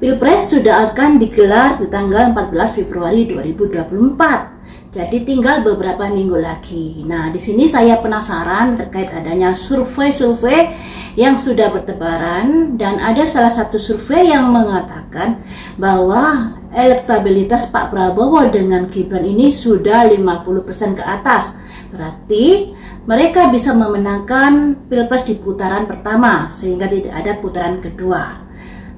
Pilpres sudah akan digelar di tanggal 14 Februari 2024. Jadi tinggal beberapa minggu lagi. Nah, di sini saya penasaran terkait adanya survei-survei yang sudah bertebaran, dan ada salah satu survei yang mengatakan bahwa elektabilitas Pak Prabowo dengan Gibran ini sudah 50% ke atas. Berarti mereka bisa memenangkan Pilpres di putaran pertama sehingga tidak ada putaran kedua.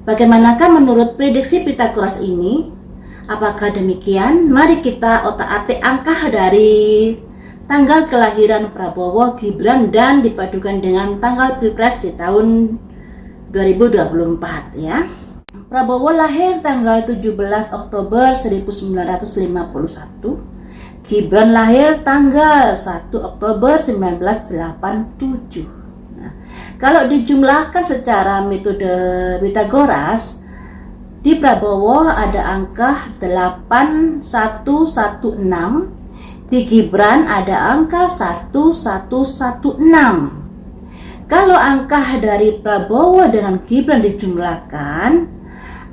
Bagaimanakah menurut prediksi Pythagoras ini? Apakah demikian? Mari kita otak-atik angka dari tanggal kelahiran Prabowo, Gibran, dan dipadukan dengan tanggal Pilpres di tahun 2024 ya. Prabowo lahir tanggal 17 Oktober 1951. Gibran lahir tanggal 1 Oktober 1987. Kalau dijumlahkan secara metode Pythagoras, di Prabowo ada angka 8116, di Gibran ada angka 1116. Kalau angka dari Prabowo dengan Gibran dijumlahkan,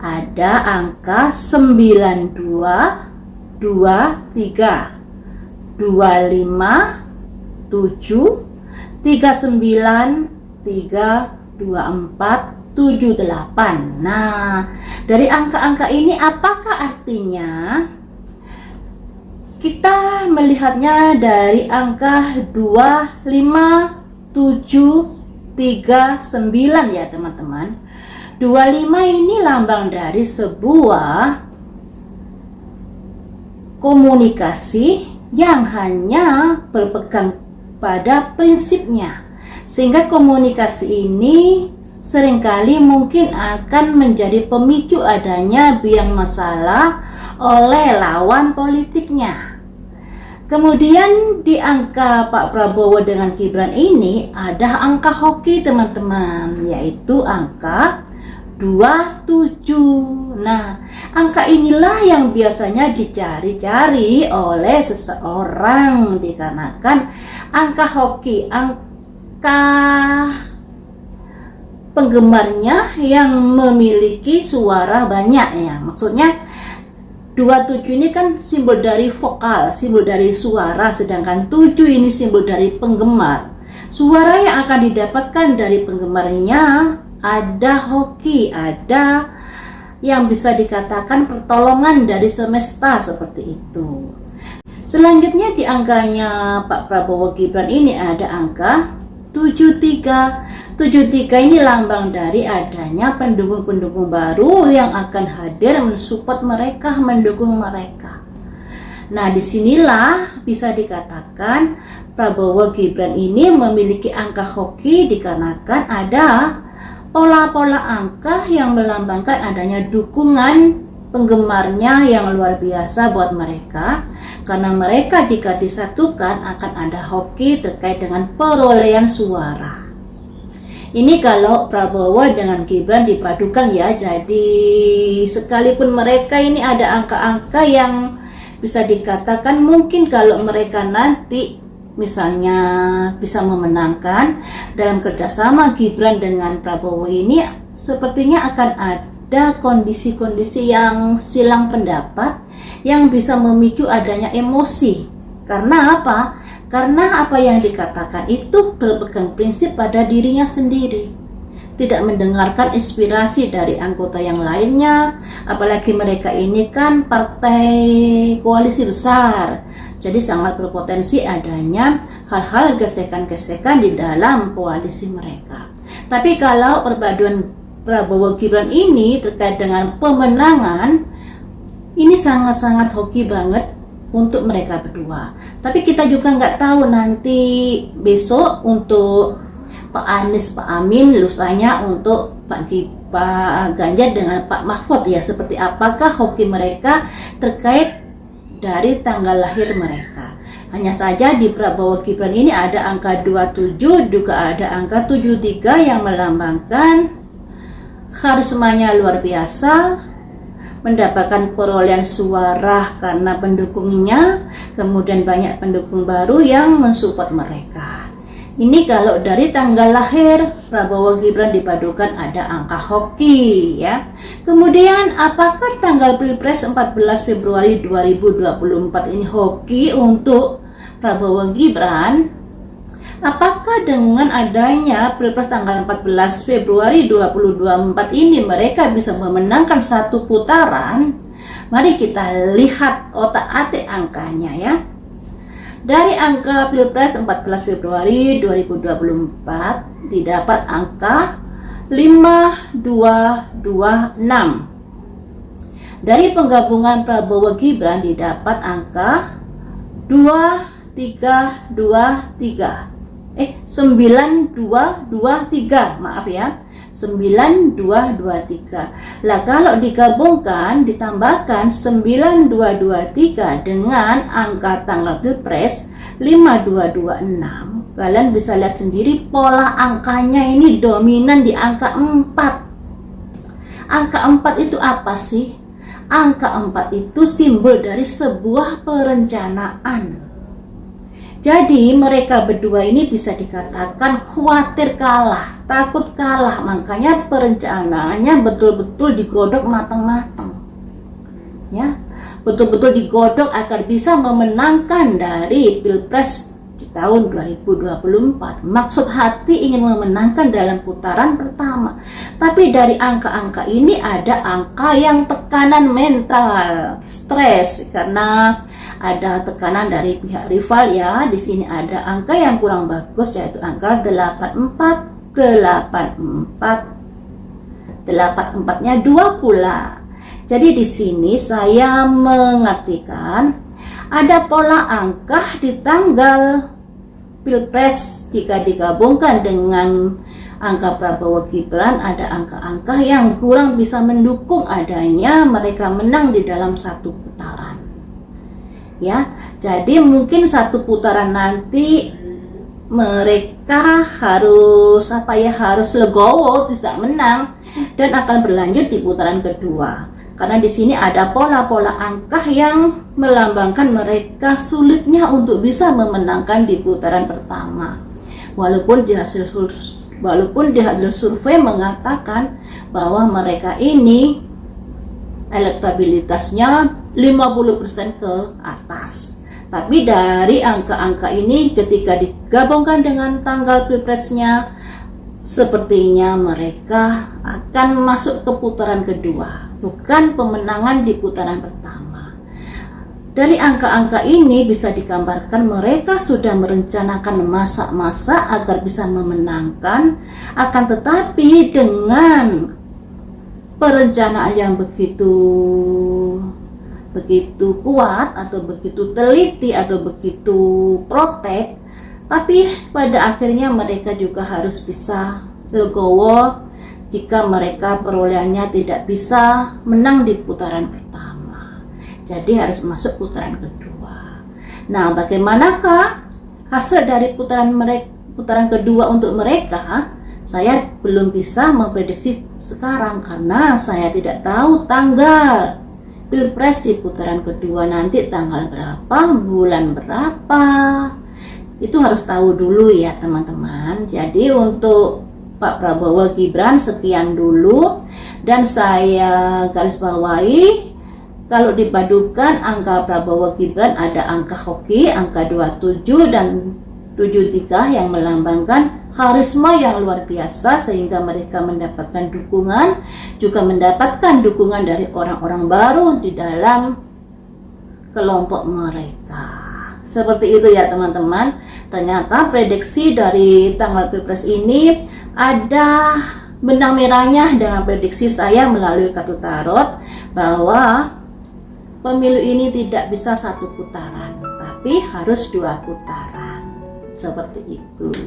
ada angka 92, 23, 25, 7, 39, 3, 24, 78. Nah, dari angka-angka ini apakah artinya? Kita melihatnya dari angka 2, 5, 7, 3, 9 ya teman-teman. 25 ini lambang dari sebuah komunikasi yang hanya berpegang pada prinsipnya. Sehingga komunikasi ini seringkali mungkin akan menjadi pemicu adanya biang masalah oleh lawan politiknya. Kemudian di angka Pak Prabowo dengan Gibran ini ada angka hoki teman-teman, yaitu angka 27. Nah, angka inilah yang biasanya dicari-cari oleh seseorang dikarenakan angka hoki, angka penggemarnya yang memiliki suara banyak ya. Maksudnya 27 ini kan simbol dari vokal, simbol dari suara, sedangkan 7 ini simbol dari penggemar. Suara yang akan didapatkan dari penggemarnya ada hoki, ada yang bisa dikatakan pertolongan dari semesta seperti itu. Selanjutnya di angkanya Pak Prabowo Gibran ini ada angka 73. 73 ini lambang dari adanya pendukung-pendukung baru yang akan hadir mensupport mereka, mendukung mereka. Nah, disinilah bisa dikatakan Prabowo Gibran ini memiliki angka hoki dikarenakan ada pola-pola angka yang melambangkan adanya dukungan penggemarnya yang luar biasa buat mereka, karena mereka jika disatukan akan ada hoki terkait dengan perolehan suara. Ini kalau Prabowo dengan Gibran dipadukan ya, jadi sekalipun mereka ini ada angka-angka yang bisa dikatakan mungkin kalau mereka nanti misalnya bisa memenangkan dalam kerjasama Gibran dengan Prabowo ini, sepertinya akan ada kondisi-kondisi yang silang pendapat yang bisa memicu adanya emosi. Karena apa? Karena apa yang dikatakan itu berpegang prinsip pada dirinya sendiri, tidak mendengarkan inspirasi dari anggota yang lainnya, apalagi mereka ini kan partai koalisi besar, jadi sangat berpotensi adanya hal-hal gesekan-gesekan di dalam koalisi mereka. Tapi kalau perpaduan Prabowo Gibran ini terkait dengan pemenangan, ini sangat-sangat hoki banget untuk mereka berdua. Tapi kita juga nggak tahu nanti besok untuk Pak Anies, Pak Amin, lusanya untuk Pak Ganjar dengan Pak Mahfud ya, seperti apakah hoki mereka terkait dari tanggal lahir mereka. Hanya saja di Prabowo Gibran ini ada angka 27, juga ada angka 73 yang melambangkan karismanya luar biasa, mendapatkan perolehan suara karena pendukungnya, kemudian banyak pendukung baru yang mensupport mereka. Ini kalau dari tanggal lahir Prabowo Gibran dipadukan ada angka hoki ya. Kemudian apakah tanggal Pilpres 14 Februari 2024 ini hoki untuk Prabowo Gibran? Apakah dengan adanya Pilpres tanggal 14 Februari 2024 ini mereka bisa memenangkan satu putaran? Mari kita lihat otak-atik angkanya ya. Dari angka Pilpres 14 Februari 2024 didapat angka 5226. Dari penggabungan Prabowo Gibran didapat angka 2323. 9223, maaf ya, 9223. Lah kalau digabungkan ditambahkan 9223 dengan angka tanggal Pilpres 5226, kalian bisa lihat sendiri pola angkanya ini dominan di angka 4. Angka 4 itu apa sih? Angka 4 itu simbol dari sebuah perencanaan. Jadi mereka berdua ini bisa dikatakan khawatir kalah, takut kalah, makanya perencanaannya betul-betul digodok matang-matang. Ya, betul-betul digodok agar bisa memenangkan dari Pilpres di tahun 2024. Maksud hati ingin memenangkan dalam putaran pertama. Tapi dari angka-angka ini ada angka yang tekanan mental, stres karena ada tekanan dari pihak rival ya. Di sini ada angka yang kurang bagus yaitu angka 84. 84-nya 2 pula. Jadi di sini saya mengartikan ada pola angka di tanggal Pilpres jika digabungkan dengan angka Prabowo Gibran, ada angka-angka yang kurang bisa mendukung adanya mereka menang di dalam satu putaran. Ya, jadi mungkin satu putaran nanti mereka harus harus legowo tidak menang dan akan berlanjut di putaran kedua. Karena di sini ada pola-pola angka yang melambangkan mereka sulitnya untuk bisa memenangkan di putaran pertama. Walaupun di hasil survei mengatakan bahwa mereka ini elektabilitasnya 50% ke atas. Tapi dari angka-angka ini ketika digabungkan dengan tanggal Pilpresnya, sepertinya mereka akan masuk ke putaran kedua, bukan pemenangan di putaran pertama. Dari angka-angka ini bisa digambarkan mereka sudah merencanakan masa-masa agar bisa memenangkan, akan tetapi dengan perencanaan yang begitu kuat atau begitu teliti atau begitu protek, tapi pada akhirnya mereka juga harus bisa legowo jika mereka perolehannya tidak bisa menang di putaran pertama. Jadi harus masuk putaran kedua. Nah, bagaimanakah hasil dari putaran kedua untuk mereka? Saya belum bisa memprediksi sekarang karena saya tidak tahu tanggal Pilpres di putaran kedua nanti tanggal berapa, bulan berapa. Itu harus tahu dulu ya teman-teman. Jadi untuk Pak Prabowo Gibran sekian dulu, dan saya garis bawahi kalau dipadukan angka Prabowo Gibran ada angka hoki, angka 27 dan 73 yang melambangkan karisma yang luar biasa sehingga mereka mendapatkan dukungan, juga mendapatkan dukungan dari orang-orang baru di dalam kelompok mereka. Seperti itu ya teman-teman. Ternyata prediksi dari tanggal Pilpres ini ada benang merahnya dengan prediksi saya melalui kartu tarot bahwa pemilu ini tidak bisa satu putaran, tapi harus 2 putaran. Seperti itu.